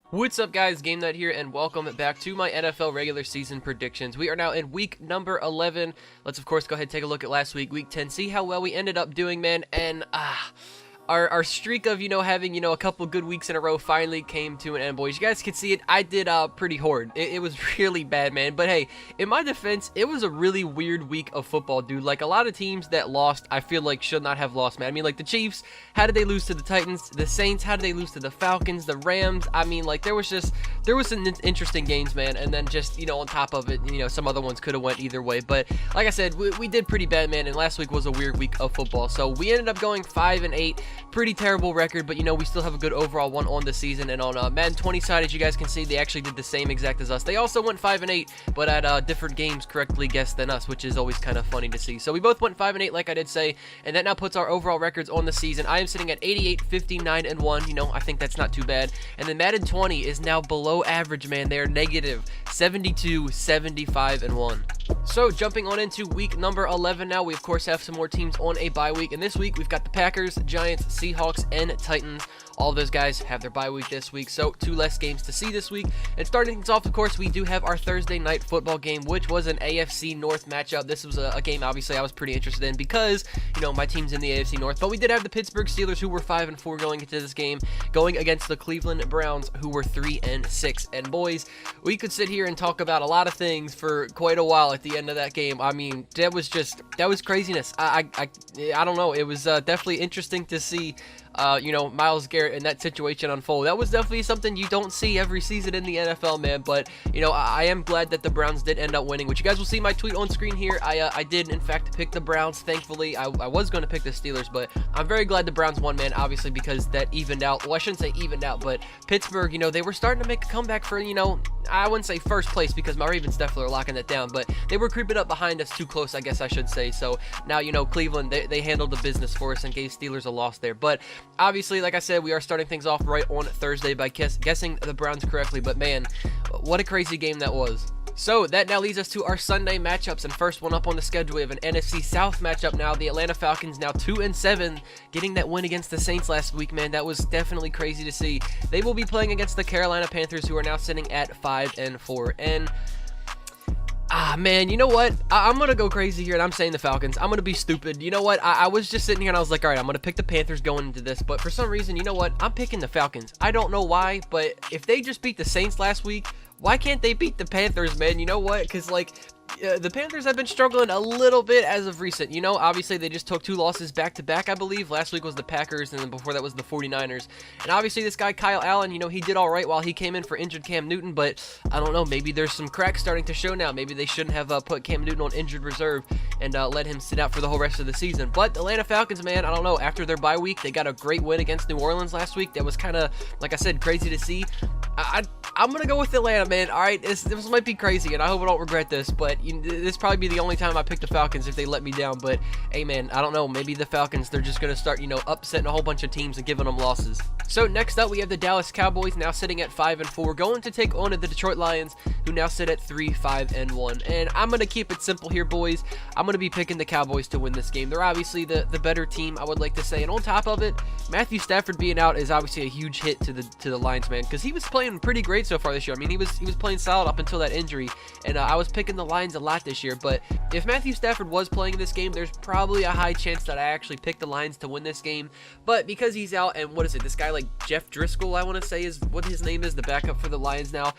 What's up, guys? GameNut here, and welcome back to my NFL regular season predictions. We are now in week number 11. Let's, of course, go ahead and take a look at last week, week 10, see how well we ended up doing, man. And, our streak of, having, a couple good weeks in a row finally came to an end, boys. You guys can see it. I did pretty horrid. It was really bad, man. But hey, in my defense, it was a really weird week of football, dude. Like, a lot of teams that lost, I feel like should not have lost, man. I mean, like, the Chiefs, how did they lose to the Titans? The Saints, how did they lose to the Falcons? The Rams, I mean, like, there was some interesting games, man. And then just, on top of it, some other ones could have went either way. But like I said, we did pretty bad, man. And last week was a weird week of football. So we ended up going 5-8. Pretty terrible record, but we still have a good overall one on the season. And on Madden 20 side, as you guys can see, they actually did the same exact as us. They also went 5-8, but at different games correctly guessed than us, which is always kind of funny to see. So we both went 5-8, like I did say, and that now puts our overall records on the season. I am sitting at 88, 59, and 1. I think that's not too bad. And then Madden 20 is now below average, man. They are negative 72, 75, and 1. So jumping on into week number 11 now, we of course have some more teams on a bye week, and this week we've got the Packers, Giants, Seahawks, and Titans. All those guys have their bye week this week, so 2 less games to see this week. And starting things off, of course, we do have our Thursday night football game, which was an AFC North matchup. This was a game, obviously, I was pretty interested in because, my team's in the AFC North. But we did have the Pittsburgh Steelers, who were 5-4 going into this game, going against the Cleveland Browns, who were 3-6. And boys, we could sit here and talk about a lot of things for quite a while at the end of that game. I mean, that was craziness. I don't know. It was definitely interesting to see Myles Garrett in that situation unfold. That was definitely something you don't see every season in the NFL, man. But, I am glad that the Browns did end up winning, which you guys will see my tweet on screen here. I did, in fact, pick the Browns, thankfully. I was going to pick the Steelers, but I'm very glad the Browns won, man, obviously, because that evened out. Well, I shouldn't say evened out, but Pittsburgh, they were starting to make a comeback for, I wouldn't say first place because my Ravens definitely are locking that down, but they were creeping up behind us too close, I guess I should say. So now, Cleveland, they handled the business for us and gave Steelers a loss there. But obviously, like I said, we are starting things off right on Thursday by guessing the Browns correctly. But man, what a crazy game that was. So that now leads us to our Sunday matchups, and first one up on the schedule, we have an NFC South matchup now. The Atlanta Falcons now 2-7, getting that win against the Saints last week, man. That was definitely crazy to see. They will be playing against the Carolina Panthers, who are now sitting at 5-4. And man, you know what? I'm going to go crazy here, and I'm saying the Falcons. I'm going to be stupid. You know what? I was just sitting here, and I was like, all right, I'm going to pick the Panthers going into this. But for some reason, you know what? I'm picking the Falcons. I don't know why, but if they just beat the Saints last week, why can't they beat the Panthers, man? You know what? Because, the Panthers have been struggling a little bit as of recent. Obviously they just took 2 losses back-to-back, I believe. Last week was the Packers, and then before that was the 49ers. And obviously this guy, Kyle Allen, he did all right while he came in for injured Cam Newton, but I don't know, maybe there's some cracks starting to show now. Maybe they shouldn't have put Cam Newton on injured reserve and let him sit out for the whole rest of the season. But the Atlanta Falcons, man, I don't know. After their bye week, they got a great win against New Orleans last week. That was kind of, like I said, crazy to see. I'm going to go with Atlanta, man. All right, this might be crazy, and I hope I don't regret this, but this probably be the only time I pick the Falcons if they let me down. But hey, man, I don't know, maybe the Falcons, they're just gonna start upsetting a whole bunch of teams and giving them losses. So next up we have the Dallas Cowboys, now sitting at 5-4, going to take on the Detroit Lions, who now sit at 3-5-1. And I'm gonna keep it simple here, boys. I'm gonna be picking the Cowboys to win this game. They're obviously the better team, I would like to say, and on top of it, Matthew Stafford being out is obviously a huge hit to the Lions, man, because he was playing pretty great so far this year. I mean, he was playing solid up until that injury, and I was picking the Lions a lot this year. But if Matthew Stafford was playing in this game, there's probably a high chance that I actually picked the Lions to win this game. But because he's out, and what is it, this guy like Jeff Driscoll, I want to say is what his name is, the backup for the Lions now,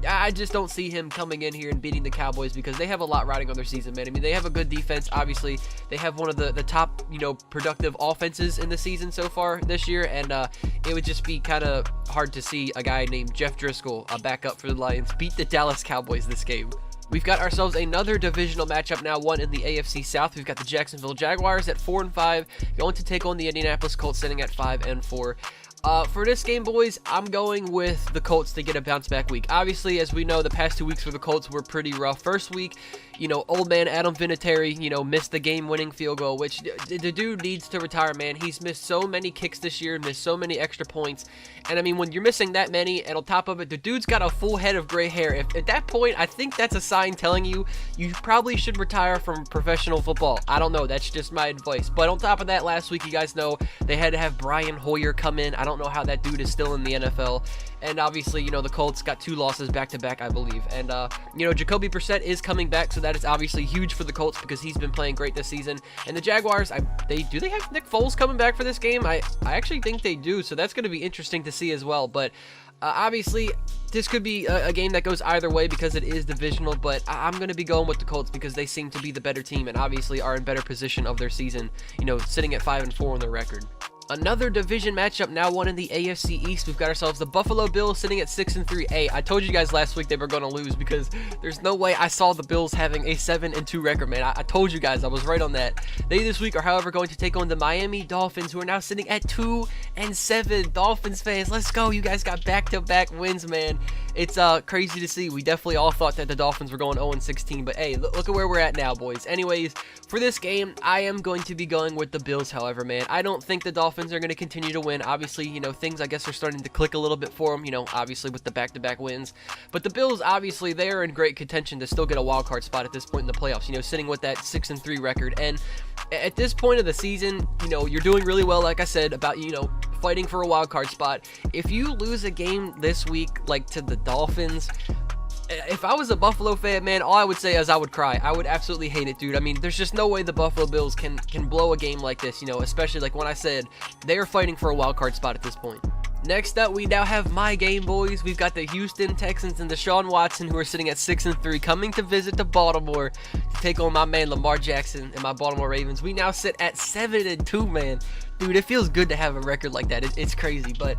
I just don't see him coming in here and beating the Cowboys because they have a lot riding on their season, man. I mean, they have a good defense. Obviously, they have one of the top, productive offenses in the season so far this year, and it would just be kind of hard to see a guy named Jeff Driscoll, a backup for the Lions, beat the Dallas Cowboys this game. We've got ourselves another divisional matchup now, one in the AFC South. We've got the Jacksonville Jaguars at 4-5, going to take on the Indianapolis Colts, sitting at 5-4. For this game, boys, I'm going with the Colts to get a bounce-back week. Obviously, as we know, the past 2 weeks for the Colts were pretty rough. First week, old man Adam Vinatieri, missed the game-winning field goal, which the dude needs to retire, man. He's missed so many kicks this year, missed so many extra points. And, I mean, when you're missing that many, and on top of it, the dude's got a full head of gray hair. If at that point, I think that's a sign telling you probably should retire from professional football. I don't know. That's just my advice. But on top of that, last week, you guys know, they had to have Brian Hoyer come in. I don't know how that dude is still in the NFL. And obviously, the Colts got 2 losses back-to-back, I believe. And, Jacoby Brissett is coming back, so that is obviously huge for the Colts because he's been playing great this season. And the Jaguars, do they have Nick Foles coming back for this game? I actually think they do, so that's going to be interesting to see as well. But obviously, this could be a game that goes either way because it is divisional, but I'm going to be going with the Colts because they seem to be the better team and obviously are in better position of their season, sitting at 5-4 on their record. Another division matchup, now one in the AFC East. We've got ourselves the Buffalo Bills sitting at 6-3. Hey, I told you guys last week they were going to lose because there's no way I saw the Bills having a 7-2 record, man. I told you guys, I was right on that. They this week are, however, going to take on the Miami Dolphins, who are now sitting at 2-7. Dolphins fans, let's go. You guys got back-to-back wins, man. It's crazy to see. We definitely all thought that the Dolphins were going 0-16, but hey, look at where we're at now, boys. Anyways, for this game, I am going to be going with the Bills, however, man. I don't think the Dolphins are going to continue to win. Obviously, things I guess are starting to click a little bit for them, obviously with the back-to-back wins. But the Bills, obviously, they are in great contention to still get a wild card spot at this point in the playoffs, sitting with that 6-3 record. And at this point of the season, you're doing really well, like I said, about, fighting for a wild card spot. If you lose a game this week, like to the Dolphins, if I was a Buffalo fan, man, all I would say is I would cry. I would absolutely hate it, dude. I mean, there's just no way the Buffalo Bills can blow a game like this, especially like when I said they are fighting for a wild card spot at this point. Next up, we now have my game, boys. We've got the Houston Texans and Deshaun Watson, who are sitting at 6-3, coming to visit to Baltimore to take on my man Lamar Jackson and my Baltimore Ravens. We now sit at 7-2, man. Dude, it feels good to have a record like that. It's crazy, but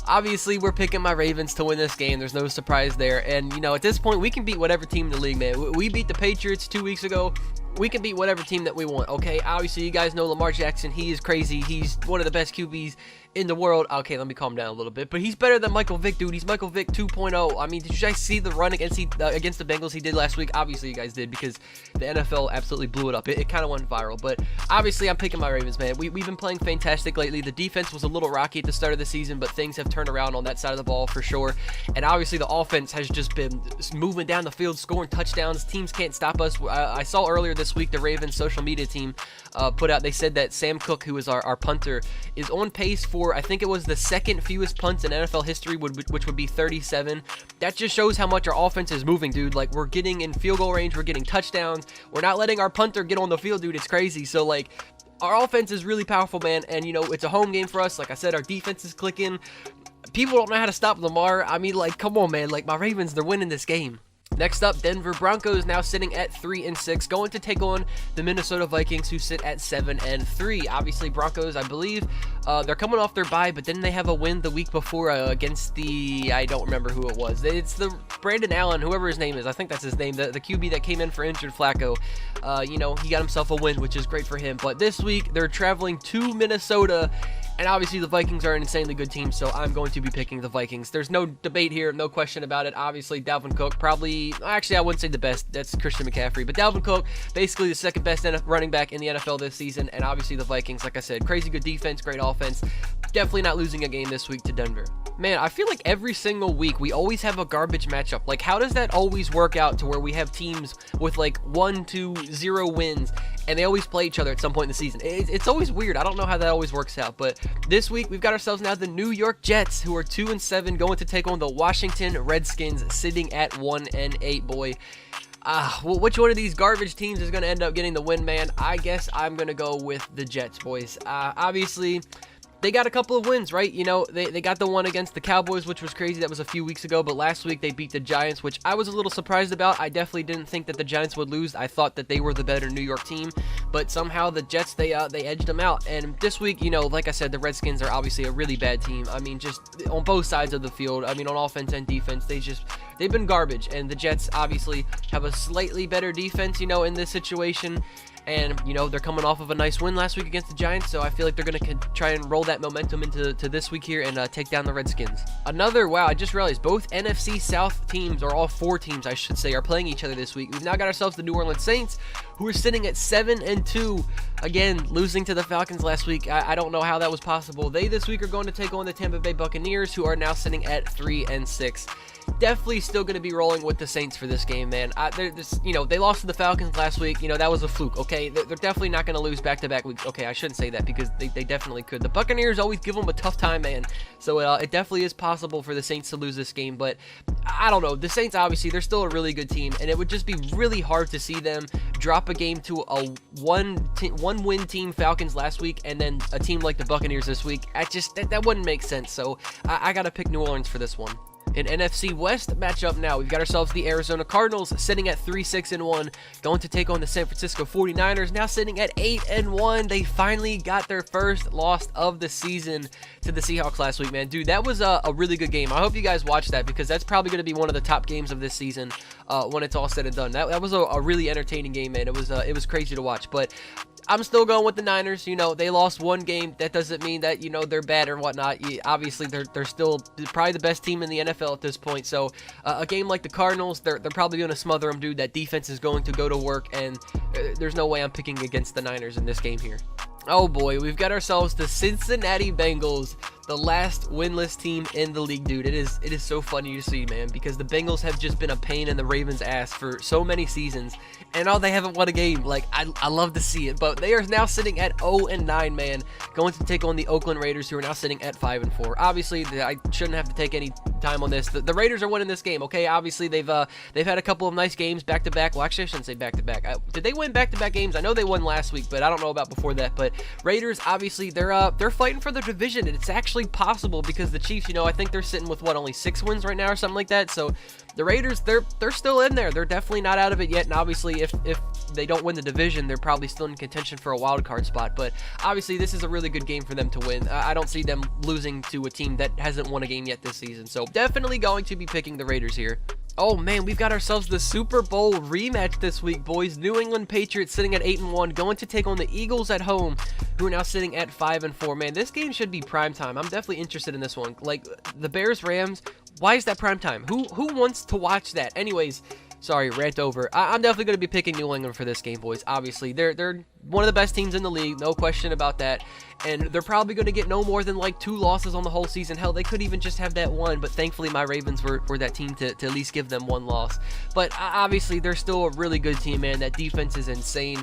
obviously we're picking my Ravens to win this game. There's no surprise there. And, at this point, we can beat whatever team in the league, man. We beat the Patriots 2 weeks ago. We can beat whatever team that we want, okay? Obviously, you guys know Lamar Jackson. He is crazy. He's one of the best QBs in the world. Okay, let me calm down a little bit. But he's better than Michael Vick, dude. He's Michael Vick 2.0. I mean, did you guys see the run against the Bengals he did last week? Obviously, you guys did because the NFL absolutely blew it up. It kind of went viral. But obviously, I'm picking my Ravens, man. We've been playing fantastic lately. The defense was a little rocky at the start of the season, but things have turned around on that side of the ball for sure. And obviously, the offense has just been moving down the field, scoring touchdowns. Teams can't stop us. I saw earlier this week the Ravens social media team put out, they said that Sam Cook, who is our punter, is on pace for, I think it was the second fewest punts in NFL history, which would be 37. That just shows how much our offense is moving, dude. Like, we're getting in field goal range, we're getting touchdowns, we're not letting our punter get on the field, dude. It's crazy. So, like, our offense is really powerful, man, and, it's a home game for us. Like I said, our defense is clicking. People don't know how to stop Lamar. I mean, like, come on, man. Like, my Ravens, they're winning this game. Next up, Denver Broncos now sitting at 3-6, going to take on the Minnesota Vikings, who sit at 7-3. Obviously, Broncos, I believe, they're coming off their bye, but then they have a win the week before against I don't remember who it was. It's the Brandon Allen, whoever his name is. I think that's his name, the QB that came in for injured Flacco. He got himself a win, which is great for him. But this week, they're traveling to Minnesota, and obviously the Vikings are an insanely good team, so I'm going to be picking the Vikings. There's no debate here, no question about it. Obviously, Dalvin Cook, actually, I wouldn't say the best. That's Christian McCaffrey. But Dalvin Cook, basically the second best running back in the NFL this season. And obviously the Vikings, like I said, crazy good defense, great offense. Definitely not losing a game this week to Denver. Man, I feel like every single week we always have a garbage matchup. Like, how does that always work out to where we have teams with like 1, 2, 0 wins, and they always play each other at some point in the season? It's always weird. I don't know how that always works out. But this week we've got ourselves now the New York Jets, who are 2-7, going to take on the Washington Redskins, sitting at 1-8, boy. Well, which one of these garbage teams is going to end up getting the win, man? I guess I'm going to go with the Jets, boys. Obviously, they got a couple of wins, right? They got the one against the Cowboys, which was crazy. That was a few weeks ago. But last week, they beat the Giants, which I was a little surprised about. I definitely didn't think that the Giants would lose. I thought that they were the better New York team. But somehow the Jets, they edged them out. And this week, like I said, the Redskins are obviously a really bad team. I mean, just on both sides of the field. I mean, on offense and defense, they've been garbage. And the Jets obviously have a slightly better defense, in this situation. And, they're coming off of a nice win last week against the Giants, so I feel like they're going to try and roll that momentum into this week here and take down the Redskins. Wow, I just realized both NFC South teams, or all 4 teams, I should say, are playing each other this week. We've now got ourselves the New Orleans Saints, who are sitting at 7-2. Again, losing to the Falcons last week. I don't know how that was possible. They this week are going to take on the Tampa Bay Buccaneers, who are now sitting at 3-6. Definitely still going to be rolling with the Saints for this game, man. They lost to the Falcons last week. That was a fluke, okay? okay? They're definitely not going to lose back-to-back weeks. Okay, I shouldn't say that because they definitely could. The Buccaneers always give them a tough time, man. So it definitely is possible for the Saints to lose this game, but I don't know. The Saints, obviously, they're still a really good team, and it would just be really hard to see them drop a game to a one-win team Falcons last week and then a team like the Buccaneers this week. That wouldn't make sense, so I got to pick New Orleans for this one. In NFC West matchup now, we've got ourselves the Arizona Cardinals sitting at 3-6-1, going to take on the San Francisco 49ers, now sitting at 8-1. They finally got their first loss of the season to the Seahawks last week, man. Dude, that was a really good game. I hope you guys watched that because that's probably going to be one of the top games of this season when it's all said and done. That was a really entertaining game, man. It was crazy to watch, but I'm still going with the Niners. You know, they lost one game. That doesn't mean that, you know, they're bad or whatnot. Obviously, they're still probably the best team in the NFL at this point. So, a game like the Cardinals, they're probably going to smother them, dude. That defense is going to go to work, and there's no way I'm picking against the Niners in this game here. Oh boy, we've got ourselves the Cincinnati Bengals, the last winless team in the league, dude. It is so funny to see, man, because the Bengals have just been a pain in the Ravens' ass for so many seasons, and they haven't won a game. Like, I love to see it, but they are now sitting at 0-9, man, going to take on the Oakland Raiders, who are now sitting at 5-4. Obviously, I shouldn't have to take any time on this. The Raiders are winning this game, okay? Obviously, they've had a couple of nice games back-to-back. Well, actually, I shouldn't say back-to-back. Did they win back-to-back games? I know they won last week, but I don't know about before that. But Raiders, obviously, they're fighting for the division, and it's actually possible because the Chiefs, you know, I think they're sitting with only 6 wins right now or something like that. So the Raiders, they're still in there. They're definitely not out of it yet. And obviously, if they don't win the division, they're probably still in contention for a wild card spot. But obviously, this is a really good game for them to win. I don't see them losing to a team that hasn't won a game yet this season. So definitely going to be picking the Raiders here. Oh man, we've got ourselves the Super Bowl rematch this week, boys. New England Patriots sitting at 8-1, going to take on the Eagles at home, who are now sitting at 5-4. Man, this game should be prime time. I'm definitely interested in this one. Like, the Bears-Rams, why is that prime time? Who wants to watch that? Anyways, sorry, rant over. I'm definitely going to be picking New England for this game, boys. Obviously, they're one of the best teams in the league, no question about that. And they're probably going to get no more than like 2 losses on the whole season. Hell, they could even just have that one, but thankfully my Ravens were that team to at least give them 1 loss. But obviously, they're still a really good team, man. That defense is insane.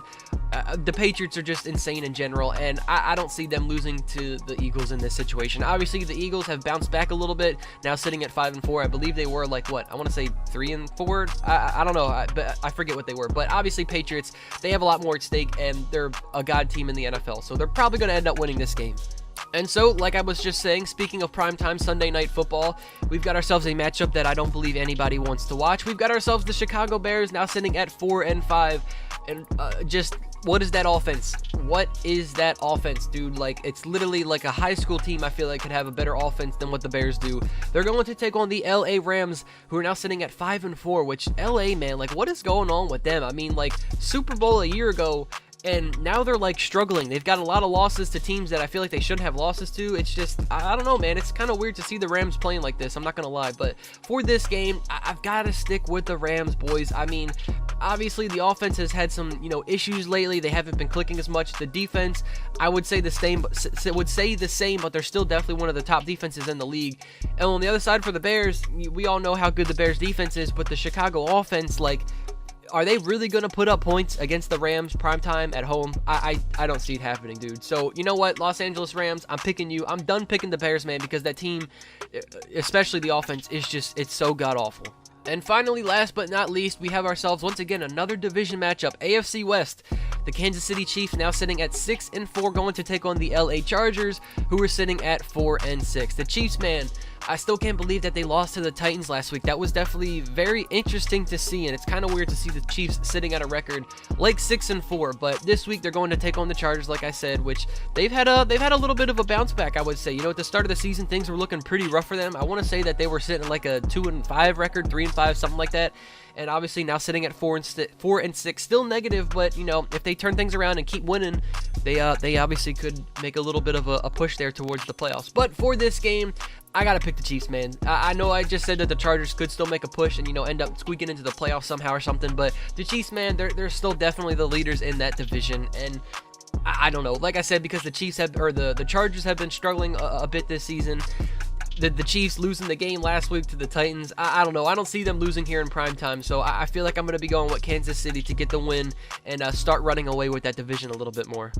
The Patriots are just insane in general, and I don't see them losing to the Eagles in this situation. Obviously, the Eagles have bounced back a little bit, now sitting at 5-4. I believe they were like, what? I want to say 3-4? I don't know, but I forget what they were. But obviously, Patriots, they have a lot more at stake, and they're a god team in the NFL, so they're probably going to end up winning this game. And so, like I was just saying, speaking of primetime Sunday night football, we've got ourselves a matchup that I don't believe anybody wants to watch. We've got ourselves the Chicago Bears now sitting at 4-5, and just what is that offense? What is that offense, dude? Like, it's literally like a high school team I feel like could have a better offense than what the Bears do. They're going to take on the LA Rams, who are now sitting at 5-4, which LA, man, like, what is going on with them? I mean, like, Super Bowl a year ago, and now they're like struggling. They've got a lot of losses to teams that I feel like they shouldn't have losses to. It's just, I don't know, man. It's kind of weird to see the Rams playing like this. I'm not going to lie. But for this game, I've got to stick with the Rams, boys. I mean, obviously the offense has had some, issues lately. They haven't been clicking as much. The defense, I would say the same, but they're still definitely one of the top defenses in the league. And on the other side for the Bears, we all know how good the Bears defense is, but the Chicago offense, like, are they really going to put up points against the Rams primetime at home? I don't see it happening, dude. So, you know what? Los Angeles Rams, I'm picking you. I'm done picking the Bears, man, because that team, especially the offense, is just, it's so god-awful. And finally, last but not least, we have ourselves, once again, another division matchup. AFC West, the Kansas City Chiefs now sitting at 6-4, going to take on the LA Chargers, who are sitting at 4-6. The Chiefs, man, I still can't believe that they lost to the Titans last week. That was definitely very interesting to see, and it's kind of weird to see the Chiefs sitting at a record like 6-4. But this week they're going to take on the Chargers, like I said, which they've had a little bit of a bounce back, I would say. At the start of the season, things were looking pretty rough for them. I want to say that they were sitting like a 2-5 record, 3-5, something like that. And obviously now sitting at 4-6, still negative, but if they turn things around and keep winning, they obviously could make a little bit of a push there towards the playoffs. But for this game, I gotta pick the Chiefs, man. I know I just said that the Chargers could still make a push and end up squeaking into the playoffs somehow or something, but the Chiefs, man, they're still definitely the leaders in that division. And I don't know, like I said, because the Chargers have been struggling a bit this season. the Chiefs losing the game last week to the Titans. I don't know. I don't see them losing here in prime time, so I feel like I'm going to be going with Kansas City to get the win and start running away with that division a little bit more.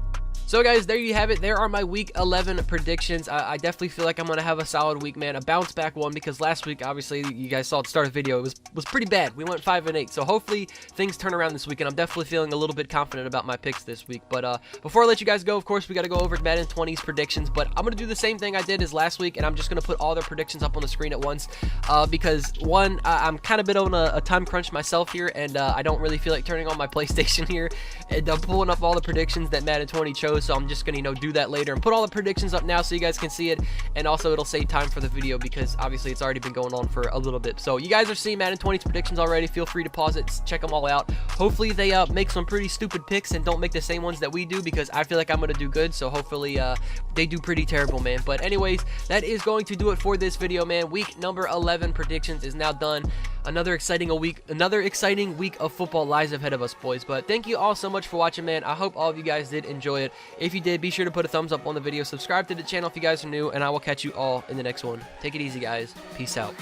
So guys, there you have it. There are my week 11 predictions. I definitely feel like I'm going to have a solid week, man. A bounce back one, because last week, obviously, you guys saw at the start of the video, it was pretty bad. We went 5-8. So hopefully things turn around this week, and I'm definitely feeling a little bit confident about my picks this week. But before I let you guys go, of course, we got to go over Madden 20's predictions. But I'm going to do the same thing I did as last week, and I'm just going to put all their predictions up on the screen at once. Because one, I'm kind of bit on a time crunch myself here, and I don't really feel like turning on my PlayStation here and pulling up all the predictions that Madden 20 chose. So I'm just going to, do that later and put all the predictions up now so you guys can see it, and also it'll save time for the video because obviously it's already been going on for a little bit. So you guys are seeing Madden 20's predictions already. Feel free to pause it, check them all out. Hopefully they make some pretty stupid picks and don't make the same ones that we do, because I feel like I'm going to do good. So hopefully they do pretty terrible, man. But anyways, that is going to do it for this video, man. Week number 11 predictions is now done. Another exciting week of football lies ahead of us, boys. But thank you all so much for watching, man. I hope all of you guys did enjoy it. If you did, be sure to put a thumbs up on the video, subscribe to the channel if you guys are new, and I will catch you all in the next one. Take it easy, guys. Peace out.